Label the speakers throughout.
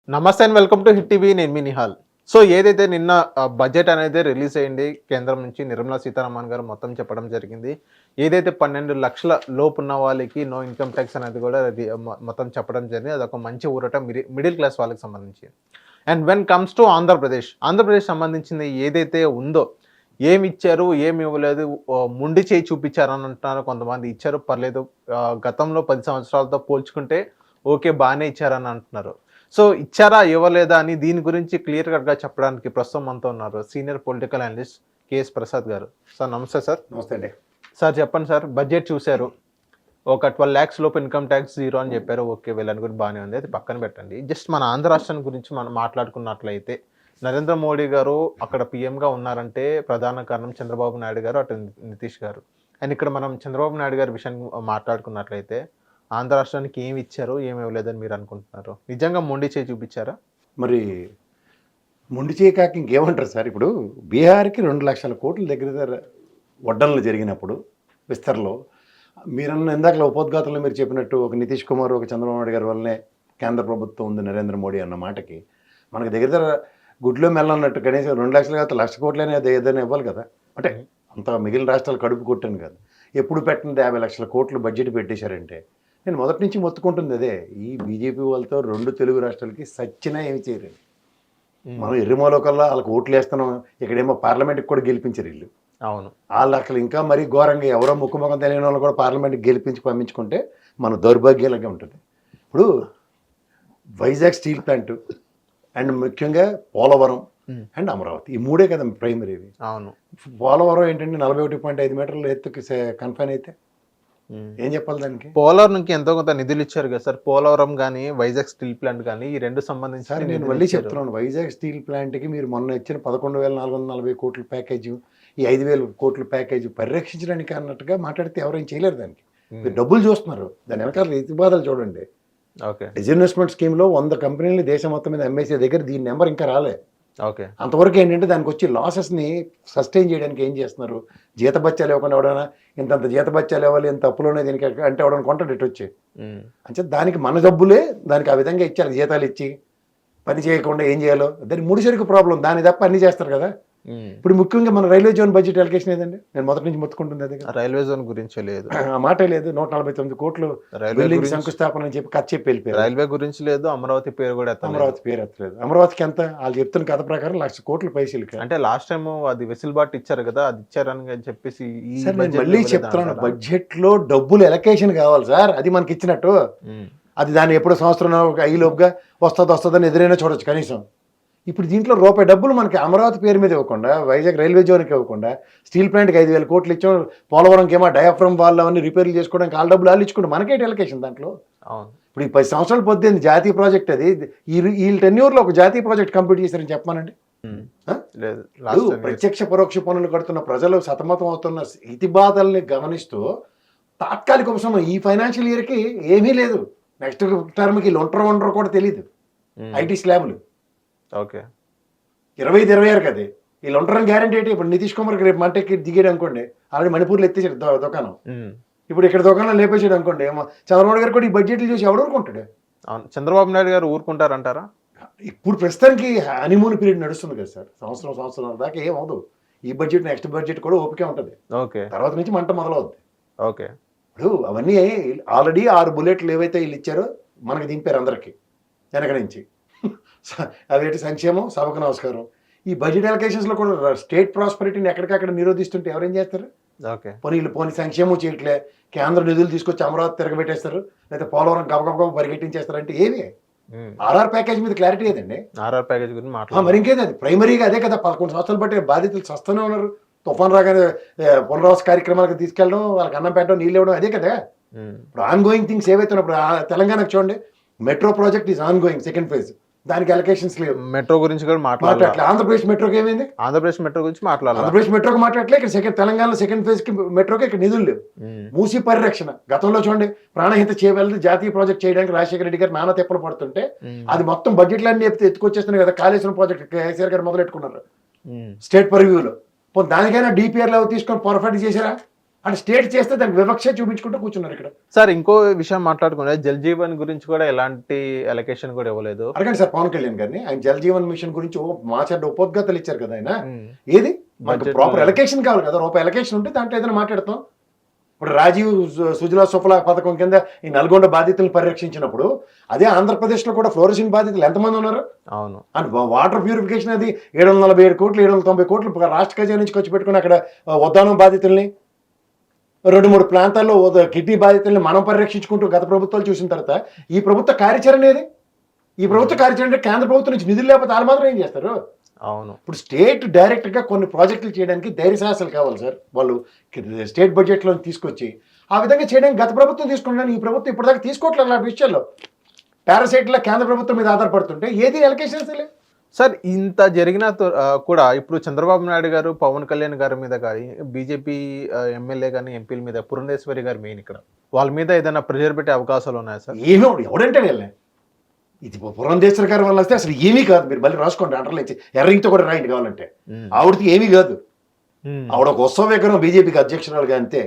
Speaker 1: నమస్తే and welcome to hit TV. నేను మీ Nihal. So ఏదైతే నిన్న బడ్జెట్ అనేది రిలీజ్ అయింది కేంద్రం నుంచి, నిర్మలా సీతారామన్ గారు మొత్తం చెప్పడం జరిగింది. ఏదైతే 12 లక్షల లోపు ఉన్న వాళ్ళకి నో ఇన్కమ్ ట్యాక్స్ అనేది కూడా మొత్తం చెప్పడం జరిగింది. అదొక మంచి ఊరట మిడిల్ క్లాస్ వాళ్ళకి సంబంధించి. And when comes to Andhra Pradesh సంబంధించింది ఏదైతే ఉందో, ఏమి ఇచ్చారు ఏమి ఇవ్వలేదు, ముండి చేయి చూపించారని అంటున్నారు కొంతమంది. ఇచ్చారు పర్లేదు, గతంలో 10 సంవత్సరాలతో పోల్చుకుంటే ఓకే బాగానే ఇచ్చారని అంటున్నారు. సో ఇచ్చారా ఇవ్వలేదా అని దీని గురించి క్లియర్ కట్గా చెప్పడానికి ప్రస్తుతం మనతో ఉన్నారు senior political analyst KS Prasad గారు. సార్ నమస్తే సార్.
Speaker 2: నమస్తే అండి.
Speaker 1: సార్ చెప్పండి సార్, బడ్జెట్ చూశారు, ఒక 12 lakhs లోపు ఇన్కమ్ ట్యాక్స్ 0 అని చెప్పారు. ఓకే వీళ్ళని కూడా బాగానే ఉంది, అది పక్కన పెట్టండి. జస్ట్ మన ఆంధ్ర రాష్ట్రాన్ని గురించి మనం మాట్లాడుకున్నట్లయితే, నరేంద్ర మోడీ గారు అక్కడ పీఎంగా ఉన్నారంటే ప్రధాన కారణం చంద్రబాబు నాయుడు గారు, అటు నితీష్ గారు. అండ్ ఇక్కడ మనం చంద్రబాబు నాయుడు గారి విషయం మాట్లాడుకున్నట్లయితే, ఆంధ్ర రాష్ట్రానికి ఏమి ఇచ్చారు ఏమి ఇవ్వలేదని మీరు అనుకుంటున్నారు? నిజంగా మొండి చేయి చూపించారా?
Speaker 2: మరి మొండి చేయి కాక ఇంకేమంటారు సార్? ఇప్పుడు బీహార్కి 2 లక్షల కోట్ల దగ్గర వడ్డనలు జరిగినప్పుడు విస్తరలో మీరన్న ఇందాకలో ఉపోద్ఘాతంలో మీరు చెప్పినట్టు ఒక నితీష్ కుమార్, ఒక చంద్రబాబు నాయుడు గారి వల్లనే కేంద్ర ప్రభుత్వం ఉంది నరేంద్ర మోడీ అన్న మాటకి మనకి దగ్గర గుడ్లో మెల్లన్నట్టు కనీసం 2 లక్షలు కాదు 1 లక్ష కోట్లనే ఏదైనా ఇవ్వాలి కదా. అంటే అంత మిగిలిన రాష్ట్రాలు కడుపు కొట్టాను కదా. ఎప్పుడు పెట్టినది 50 లక్షల కోట్లు బడ్జెట్ పెట్టేశారంటే నేను మొదటి నుంచి మొత్తుకుంటుంది అదే. ఈ బీజేపీ వాళ్ళతో 2 తెలుగు రాష్ట్రాలకి సచ్చినా ఏమి చేయలేదు. మనం ఎర్రిమోలో కల్లా వాళ్ళకి ఓట్లు వేస్తున్నాం, ఇక్కడేమో పార్లమెంట్కి కూడా గెలిపించారు వీళ్ళు.
Speaker 1: అవును,
Speaker 2: వాళ్ళు అసలు ఇంకా మరీ ఘోరంగా ఎవరో ముఖం తెలియని వాళ్ళు కూడా పార్లమెంట్కి గెలిపించి పంపించుకుంటే మన దౌర్భాగ్యాలుగా ఉంటుంది. ఇప్పుడు వైజాగ్ స్టీల్ ప్లాంట్ అండ్ ముఖ్యంగా పోలవరం అండ్ అమరావతి, ఈ 3 కదా ప్రైమరీవి.
Speaker 1: అవును,
Speaker 2: పోలవరం ఏంటంటే 41.5 మీటర్ల ఎత్తుకి కన్ఫైన్ అయితే ఏం చెప్పాలి దానికి?
Speaker 1: పోలవరంకి ఎంతో కొంత నిధులు ఇచ్చారు కదా సార్. పోలవరం కానీ వైజాగ్ స్టీల్ ప్లాంట్ కానీ ఈ 2 సంబంధించి
Speaker 2: సార్ నేను మళ్ళీ చెప్తున్నాను, వైజాగ్ స్టీల్ ప్లాంట్కి మీరు మొన్న ఇచ్చిన 11,440 కోట్ల ప్యాకేజీ, ఈ 5,000 కోట్ల ప్యాకేజీ పరిరక్షించడానికి అన్నట్టుగా మాట్లాడితే ఎవరైనా చేయలేరు. దానికి మీరు డబ్బులు చూస్తున్నారు, దాని వెనకాల రీతిబాధలు చూడండి.
Speaker 1: ఓకే,
Speaker 2: డిజిన్వెస్ట్మెంట్ స్కీమ్లో 100 కంపెనీలు దేశం మొత్తం మీద ఎంఎస్సీ దగ్గర దీని నెంబర్ ఇంకా రాలే.
Speaker 1: ఓకే,
Speaker 2: అంతవరకు ఏంటంటే దానికి వచ్చి లాసెస్ని సస్టైన్ చేయడానికి ఏం చేస్తున్నారు? జీతబత్యాలు ఇవ్వకుండా ఎవడైనా ఇంతంత జీతబత్యాలు ఇవ్వాలి, ఇంత అప్పులోనే దీనికి అంటే ఎవడన్నా కొంటాడు ఇటు వచ్చి. అంటే దానికి మన డబ్బులే దానికి ఆ విధంగా ఇచ్చారు, జీతాలు ఇచ్చి పని చేయకుండా ఏం చేయాలో దానికి ముడిసరికి ప్రాబ్లం, దాని తప్ప అన్ని చేస్తారు కదా. ఇప్పుడు ముఖ్యంగా మన రైల్వే జోన్ బడ్జెట్ ఎలకేషన్ ఏదండి? నేను మొదటి నుంచి మొత్తుకుంటుంది అదే.
Speaker 1: రైల్వే జోన్ గురించి లేదు,
Speaker 2: ఆ మాటే లేదు. 149 కోట్లు బిల్డింగ్ శంకుస్థాపన అని చెప్పి కథ చెప్పి వెళ్ళిపోయారు.
Speaker 1: రైల్వే గురించి లేదు, అమరావతి పేరు కూడా
Speaker 2: అమరావతి పేరు ఎత్తలేదు. అమరావతికి ఎంత వాళ్ళు చెప్తున్న కథ ప్రకారం 1,00,000 కోట్ల పైసలకి.
Speaker 1: అంటే లాస్ట్ టైం అది వెసులుబాటు ఇచ్చారు కదా, అది ఇచ్చారని చెప్పేసి
Speaker 2: మళ్ళీ చెప్తున్నాను, బడ్జెట్ లో డబ్బులు ఎలకేషన్ కావాలి సార్. అది మనకి ఇచ్చినట్టు అది దాన్ని ఎప్పుడో సంవత్సరం అయ్యేలోపుగా వస్తుందని ఎదురైనా చూడొచ్చు కనీసం. ఇప్పుడు దీంట్లో రూపాయి డబ్బులు మనకి అమరావతి పేరు మీద ఇవ్వకుండా, వైజాగ్ రైల్వే జోన్కి ఇవ్వకుండా, స్టీల్ ప్లాంట్కి 5,000 కోట్లు ఇచ్చాం, పోలవరంకి ఏమో డయాఫ్రమ్ వాళ్ళు అవన్నీ రిపేర్లు చేసుకోవడానికి వాళ్ళ డబ్బులు వాళ్ళు ఇచ్చుకుంటాం, మనకే ఎలకేషన్ దాంట్లో. ఇప్పుడు ఈ 10 సంవత్సరాలు పొద్దుంది జాతీయ ప్రాజెక్ట్ అది. ఈ టెన్యూర్లో ఒక జాతీయ ప్రాజెక్ట్ కంప్లీట్ చేశారని చెప్పమానండి. ప్రత్యక్ష పరోక్ష పనులు కడుతున్న ప్రజలు సతమతం అవుతున్న ఇతిబాధల్ని గమనిస్తూ తాత్కాలిక ఉపశమనం ఈ ఫైనాన్షియల్ ఇయర్కి ఏమీ లేదు. నెక్స్ట్ టర్మ్కి ఉండరు కూడా తెలియదు. ఐటీ స్లాబ్లు
Speaker 1: ఓకే
Speaker 2: 25-26 కదా వీళ్ళు ఉంటారని గ్యారంటీ ఏంటి? ఇప్పుడు నితీష్ కుమార్కి రేపు మంటకి దిగాడు అనుకోండి, ఆల్రెడీ మణిపూర్లో ఎత్తేసాడు దుకాణం, ఇప్పుడు ఇక్కడ దుకాణం లేపేసాడు అనుకోండి, చంద్రబాబు గారు కూడా ఈ బడ్జెట్లు చూసి ఎవడనుకుంటాడు?
Speaker 1: చంద్రబాబు నాయుడు గారు ఊరుకుంటారంటారా?
Speaker 2: ఇప్పుడు ప్రస్తుతానికి హనీమూన్ పీరియడ్ నడుస్తుంది కదా సార్, సంవత్సరం దాకా ఏమవుదు. ఈ బడ్జెట్ నెక్స్ట్ బడ్జెట్ కూడా ఓపిక ఉంటుంది, తర్వాత నుంచి మంట మొదలవుద్ది.
Speaker 1: ఓకే,
Speaker 2: ఇప్పుడు అవన్నీ ఆల్రెడీ 6 బుల్లెట్లు ఏవైతే వీళ్ళు ఇచ్చారో మనకి దింపారు అందరికి వెనక నుంచి. అదేంటి సంక్షేమం, సభకు నమస్కారం. ఈ బడ్జెట్ అలొకేషన్స్లో కూడా స్టేట్ ప్రాస్పరిటీని ఎక్కడికక్కడ నిరోధిస్తుంటే ఎవరేం చేస్తారు? పోనీ సంక్షేమం చేయట్లే, కేంద్ర నిధులు తీసుకొచ్చి అమరావతి తిరగబెట్టేస్తారు, లేకపోతే పోలవరం గబగబ పరిగెట్టించేస్తారు అంటే ఏమి? ఆర్ఆర్ ప్యాకేజ్ మీద క్లారిటీ ఏదండి?
Speaker 1: ఆర్ఆర్ ప్యాకేజ్ గురించి
Speaker 2: మరి ఇంకేది? అది ప్రైమరీగా అదే కదా. 11 సంవత్సరాలు బట్టి బాధితులు సస్తూనే ఉన్నారు. తుఫాన్ రాగానే పునరావాస కార్యక్రమాలకు తీసుకెళ్ళడం, వాళ్ళకి అన్నం పెట్టడం, నీళ్ళు ఇవ్వడం అదే కదా. ఇప్పుడు ఆన్ గోయింగ్ థింగ్స్ ఏవైతే ఇప్పుడు తెలంగాణకు చూడండి, metro project is on going, second phase, దానికి అలొకేషన్స్ లేవు.
Speaker 1: మెట్రో గురించి కూడా మాట్లాడలే.
Speaker 2: ఆంధ్రప్రదేశ్ మెట్రోకి ఏమైంది?
Speaker 1: ఆంధ్రప్రదేశ్ మెట్రో గురించి మాట్లాడాలి.
Speaker 2: ఆంధ్రప్రదేశ్ మెట్రోకి మాట్లాడలే. ఇక్కడ తెలంగాణలో సెకండ్ ఫేజ్ కి మెట్రోకి ఇక్కడ నిధులు లేవు. మూసి పరిరక్షణ గతంలో చూడండి, ప్రాణహిత చేయవలసి జాతీయ ప్రాజెక్ట్ చేయడానికి రాజశేఖర రెడ్డి గారు నానా తిప్పలు పడుతుంటే అది మొత్తం బడ్జెట్లన్నీ ఎత్తుకొచ్చేస్తున్నాయి కదా. కాళేశ్వరం ప్రాజెక్ట్ కేసీఆర్ గారు మొదలెట్టుకున్నారు స్టేట్ పర్వ్యూలో. దానికైనా డిపిఆర్ తీసుకొని పర్ఫెక్ట్ చేశారా? అంటే స్టేట్ చేస్తే దానికి వివక్ష చూపించుకుంటూ కూర్చున్నారు ఇక్కడ.
Speaker 1: సార్ ఇంకో విషయం మాట్లాడుకుంటే జల్ జీవన్ గురించి కూడా ఎలాంటి అలొకేషన్ కూడా ఇవ్వలేదు.
Speaker 2: అడగండి సార్ పవన్ కళ్యాణ్ గారిని, ఆయన జల్ జీవన్ మిషన్ గురించి మా చెడ్డ ఉపోద్ఘాతాలు ఇచ్చారు కదా ఆయన. ఏది మనకు
Speaker 1: Budget
Speaker 2: ప్రాపర్
Speaker 1: లో-
Speaker 2: ఎలకేషన్ కావాలి కదా, రూపాయి ఎలకేషన్ ఉంటే దాంట్లో ఏదైనా మాట్లాడతాం. ఇప్పుడు రాజీవ్ సుజలా సుఫలా పథకం కింద ఈ నల్గొండ బాధితులను పరిరక్షించినప్పుడు అదే ఆంధ్రప్రదేశ్లో కూడా ఫ్లోరిసింగ్ బాధితులు ఎంతమంది ఉన్నారు?
Speaker 1: అవును.
Speaker 2: అండ్ వాటర్ ప్యూరిఫికేషన్ అది 747 కోట్లు 790 కోట్లు రాష్ట్ర ఖజానా నుంచి ఖర్చు పెట్టుకుని అక్కడ ఉద్దానం బాధితుల్ని 2-3 ప్రాంతాల్లో కిడ్నీ బాధితుల్ని మనం పరిరక్షించుకుంటూ గత ప్రభుత్వాలు చూసిన తర్వాత ఈ ప్రభుత్వ కార్యాచరణ ఏది? ఈ ప్రభుత్వ కార్యాచరణ అంటే కేంద్ర ప్రభుత్వం నుంచి నిధులు లేకపోతే వాళ్ళు మాత్రం ఏం చేస్తారు?
Speaker 1: అవును.
Speaker 2: ఇప్పుడు స్టేట్ డైరెక్ట్గా కొన్ని ప్రాజెక్టులు చేయడానికి ధైర్య సాహసాలు కావాలి సార్. వాళ్ళు స్టేట్ బడ్జెట్లో తీసుకొచ్చి ఆ విధంగా చేయడానికి గత ప్రభుత్వం తీసుకున్నాను, ఈ ప్రభుత్వం ఇప్పటిదాకా తీసుకోవట్లేదు అలాంటి విషయాల్లో. పారాసైట్ల కేంద్ర ప్రభుత్వం మీద ఆధారపడుతుంటే ఏది ఎలకేషన్స్ లే.
Speaker 1: సార్ ఇంత జరిగిన కూడా ఇప్పుడు చంద్రబాబు నాయుడు గారు, పవన్ కళ్యాణ్ గారి మీద కానీ, బీజేపీ ఎమ్మెల్యే కానీ, ఎంపీల మీద, పురంధేశ్వరి గారు మెయిన్ ఇక్కడ వాళ్ళ మీద ఏదైనా ప్రెషర్ పెట్టే అవకాశాలు ఉన్నాయా సార్?
Speaker 2: ఏమో ఎవడంటే వెళ్ళే ఇది పురంధేశ్వరి గారి వల్ల వస్తే అసలు ఏమీ కాదు. మీరు మళ్ళీ రాసుకోండి, అంటర్లో ఇచ్చి ఎర్రింగ్తో కూడా రాయండి కావాలంటే. ఆవిడకి ఏమీ కాదు, ఆవిడ ఒక ఉత్సవ విగ్రహం బీజేపీకి అధ్యక్షురాలుగా అంతే.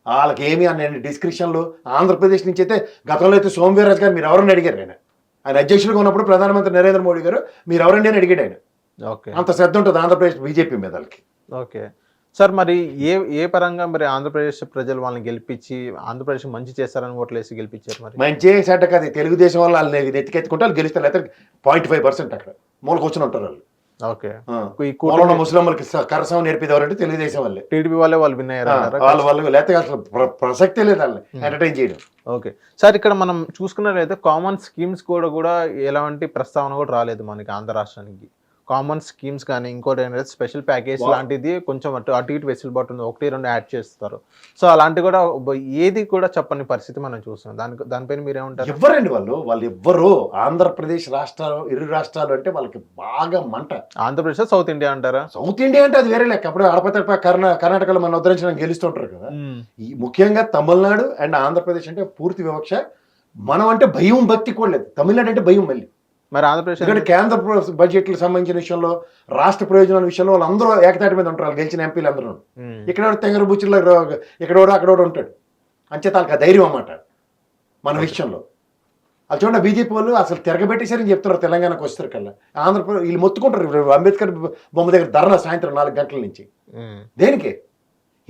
Speaker 2: వాళ్ళకి ఏమీ అన్న డిస్క్రిప్షన్లు ఆంధ్రప్రదేశ్ నుంచి అయితే గతంలో అయితే సోమవీర్రాజు గారు మీరు ఎవరని అడిగారు ఆయన అధ్యక్షులుగా ఉన్నప్పుడు ప్రధానమంత్రి నరేంద్ర మోడీ గారు మీరు ఎవరండి అని అడిగాడు ఆయన.
Speaker 1: ఓకే.
Speaker 2: అంత శ్రద్ధ ఉంటుంది ఆంధ్రప్రదేశ్ బీజేపీ మీద వాళ్ళకి.
Speaker 1: ఓకే సార్, మరి ఏ పరంగా మరి ఆంధ్రప్రదేశ్ ప్రజలు వాళ్ళని గెలిపించి ఆంధ్రప్రదేశ్ మంచి చేస్తారని ఓట్లేసి గెలిపించారు? మరి
Speaker 2: మంచి సెట్ కాదు, తెలుగుదేశం వాళ్ళు వాళ్ళని నెత్తికెత్తుకుంటే వాళ్ళు గెలుస్తారు, లేకపోతే 0.5% అక్కడ మూల కూర్చొని ఉంటారు వాళ్ళు.
Speaker 1: ఓకే. ఈ
Speaker 2: మూలలో ముస్లింలకి కరసం నేర్పేది ఎవరంటే తెలుగుదేశం వాళ్ళే.
Speaker 1: టీడీపీ వాళ్ళే వాళ్ళు విన్ అయ్యారు.
Speaker 2: వాళ్ళు లేకపోతే అసలు ప్రసక్తే లేదు వాళ్ళని ఎంటర్టైన్ చేయడం.
Speaker 1: ఓకే సార్, ఇక్కడ మనం చూసుకున్నట్లయితే కామన్ స్కీమ్స్ కూడా ఎలాంటి ప్రస్తావన కూడా రాలేదు మనకి ఆంధ్ర రాష్ట్రానికి. కామన్ స్కీమ్స్ కానీ ఇంకోటి ఏంటంటే స్పెషల్ ప్యాకేజ్ లాంటిది కొంచెం అటు ఇటు వెసులుబాటు ఉంది, 1-2 యాడ్ చేస్తారు. సో అలాంటి కూడా ఏది కూడా చెప్పని పరిస్థితి మనం చూస్తున్నాం. దానిపైన మీరేమంటారు?
Speaker 2: ఎవరండి వాళ్ళు ఎవ్వరు ఆంధ్రప్రదేశ్ రాష్ట్రాలు ఇరు రాష్ట్రాలు అంటే వాళ్ళకి బాగా మంట.
Speaker 1: ఆంధ్రప్రదేశ్ సౌత్ ఇండియా అంటారా?
Speaker 2: సౌత్ ఇండియా అంటే అది వేరే లెక్క. అప్పుడు ఆడపత్ర కర్ణాటకలో మన ఉద్ధరించడానికి గెలుస్తుంటారు కదా. ఈ ముఖ్యంగా తమిళనాడు అండ్ ఆంధ్రప్రదేశ్ అంటే పూర్తి వివక్ష. మనం అంటే భయం భక్తి కూడా లేదు, తమిళనాడు అంటే భయం. మళ్ళీ
Speaker 1: మరి ఆంధ్రప్రదేశ్
Speaker 2: ఎందుకంటే కేంద్ర బడ్జెట్లకు సంబంధించిన విషయంలో రాష్ట్ర ప్రయోజనాల విషయంలో వాళ్ళందరూ ఏకతాటి మీద ఉంటారు, గెలిచిన ఎంపీలు అందరూ. ఇక్కడ తెంగర బుచ్చుల్లో ఇక్కడోడు అక్కడోడు ఉంటాడు, అంచేత వాళ్ళకి ధైర్యం అన్నమాట మన విషయంలో. అది చూడండి బీజేపీ వాళ్ళు అసలు తిరగబెట్టేశారని చెప్తున్నారు తెలంగాణకు వస్తారు కల్లా. ఆంధ్రప్రదేశ్ వీళ్ళు మొత్తుకుంటారు అంబేద్కర్ బొమ్మ దగ్గర ధర్నా సాయంత్రం 4 గంటల నుంచి. దేనికి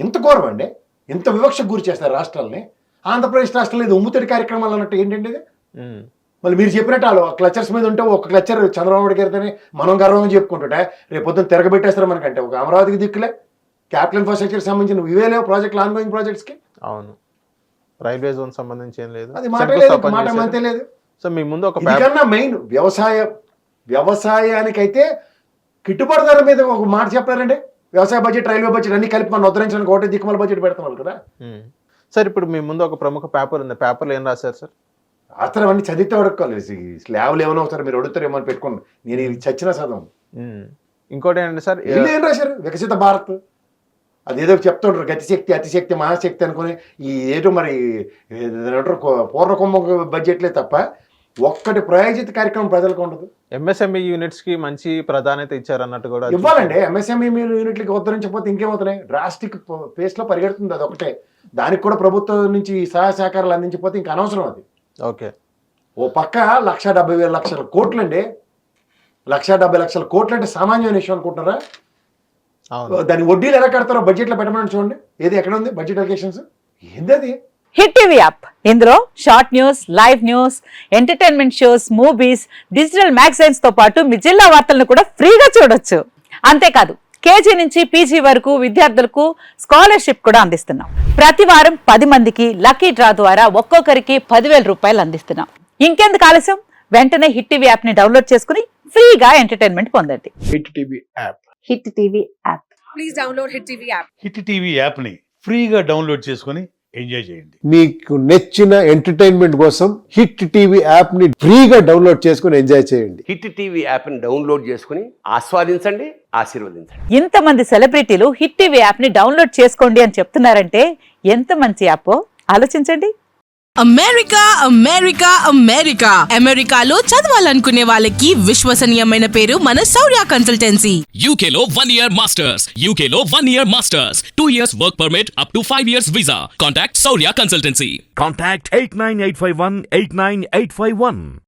Speaker 2: ఇంత ఘోరం అండి? ఇంత వివక్షకు గురి చేస్తారు రాష్ట్రాలని. ఆంధ్రప్రదేశ్ రాష్ట్రంలో ఇది ఉమ్ముతడి కార్యక్రమాలు అన్నట్టు ఏంటండి ఇది? మళ్ళీ మీరు చెప్పినట్టు వాళ్ళు క్లచర్స్ మీద ఉంటే ఒక క్లచర్ చంద్రబాబు నాయుడు గారితోనే మనం గర్వంగా చెప్పుకుంటుంటే రేపు పొద్దున్న తిరగబెట్టేస్తారు మనకంటే. ఒక అమరావతికి దిక్కులే, క్యాపిటల్ ఇన్ఫ్రాస్ట్రక్చర్ సంబంధించిన ఇవే లేవు ప్రాజెక్టులు, ఆన్గోయింగ్ ప్రాజెక్ట్స్కి.
Speaker 1: అవును, రైల్వే జోన్ సంబంధించి ఏం లేదు,
Speaker 2: అది మాట లేదు, మాట అంతే లేదు.
Speaker 1: సో మీ ముందు ఒక
Speaker 2: కన్నా మెయిన్ వ్యవసాయానికైతే గిట్టుబాటు ధర మీద ఒక మాట చెప్పారండి. వ్యవసాయ బడ్జెట్, రైల్వే బడ్జెట్ అన్ని కలిపి మనం ఉద్ధరించడానికి ఒకటే దిక్కుమల బడ్జెట్ పెడుతున్నారు కదా.
Speaker 1: సార్ ఇప్పుడు మీ ముందు ఒక ప్రముఖ పేపర్ ఉంది, పేపర్లో ఏం రాశారు సార్?
Speaker 2: అతను అవన్నీ చదివితే అడుక్కోవాలి. స్లాబ్లు ఏమైనా ఒకసారి మీరు అడుగుతారేమో అని పెట్టుకోండి, నేను ఇది చచ్చిన చదవం.
Speaker 1: ఇంకోటి ఏంటంటే సార్
Speaker 2: ఏం రాశారు? వికసిత భారత్ అదేదో చెప్తుంటారు, గతిశక్తి అతిశక్తి మహాశక్తి అనుకుని ఈ ఏదో మరి పూర్వకుంభ బడ్జెట్లే తప్ప ఒక్కటి ప్రాయోజిత కార్యక్రమం ప్రజలకు ఉండదు.
Speaker 1: ఎంఎస్ఎంఈ యూనిట్స్ కి మంచి ప్రాధాన్యత ఇచ్చారు అన్నట్టు కూడా
Speaker 2: ఇవ్వాలండి. ఎంఎస్ఎంఈ యూనిట్లకి ఉద్ధరించకపోతే ఇంకేమవుతున్నాయి? డ్రాస్టిక్ పేస్ లో పరిగెడుతుంది అది ఒకటే. దానికి కూడా ప్రభుత్వం నుంచి సహాయ సహకారాలు అందించకపోతే ఇంకా అనవసరం అది.
Speaker 1: ఓకే.
Speaker 2: ఓ పక్క 1,70,000 కోట్లు అండి. 1,70,000 కోట్లు అంటే సామాన్యమైన విషయం అనుకుంటున్నారా? దాని వడ్డీలు ఎలా కడతారో బడ్జెట్లో పెట్టమని చూడండి. ఏది ఎక్కడ ఉంది బడ్జెట్ అలొకేషన్స్? ఏంది అది?
Speaker 3: హిట్ టీవీ యాప్, ఇందులో short news, live news, entertainment shows, movies, digital magazines తో పాటు మీ జిల్లా వార్తలను కూడా ఫ్రీగా చూడొచ్చు. అంతేకాదు కేజీ నుంచి పీజీ వరకు విద్యార్థులకు స్కాలర్షిప్ కూడా అందిస్తున్నాం. ప్రతి వారం 10 మందికి లక్కీ డ్రా ద్వారా ఒక్కొక్కరికి 10,000 రూపాయలు అందిస్తున్నాం. ఇంకెందుకు ఆలస్యం, వెంటనే హిట్ టీవీ యాప్ ని డౌన్లోడ్ చేసుకుని ఫ్రీగా ఎంటర్టైన్మెంట్ పొందండి.
Speaker 4: Hit TV app.
Speaker 3: Hit TV app.
Speaker 5: Please download Hit TV app.
Speaker 4: Hit TV యాప్ని ఫ్రీగా డౌన్లోడ్ చేసుకొని ఎంజాయ్ చేయండి.
Speaker 6: మీకు నచ్చిన ఎంటర్టైన్మెంట్ కోసం హిట్ టీవీ యాప్ ని ఫ్రీగా డౌన్లోడ్ చేసుకుని ఎంజాయ్ చేయండి.
Speaker 7: హిట్ టీవీ యాప్ని డౌన్లోడ్ చేసుకుని ఆస్వాదించండి, ఆశీర్వదించండి.
Speaker 3: ఇంతమంది సెలబ్రిటీలు హిట్ టీవీ యాప్ ని డౌన్లోడ్ చేసుకోండి అని చెప్తున్నారంటే ఎంత మంచి యాప్ ఆలోచించండి.
Speaker 8: అమెరికా అమెరికా అమెరికా అమెరికాలో చదవాలనుకునే వాళ్ళకి విశ్వసనీయమైన పేరు మన శౌర్య కన్సల్టెన్సీ.
Speaker 9: UK లో 1 year masters. UK లో 1 year masters. 2 years work permit up to 5 years visa. Contact Saurya Consultancy.
Speaker 10: Contact 89851 89851.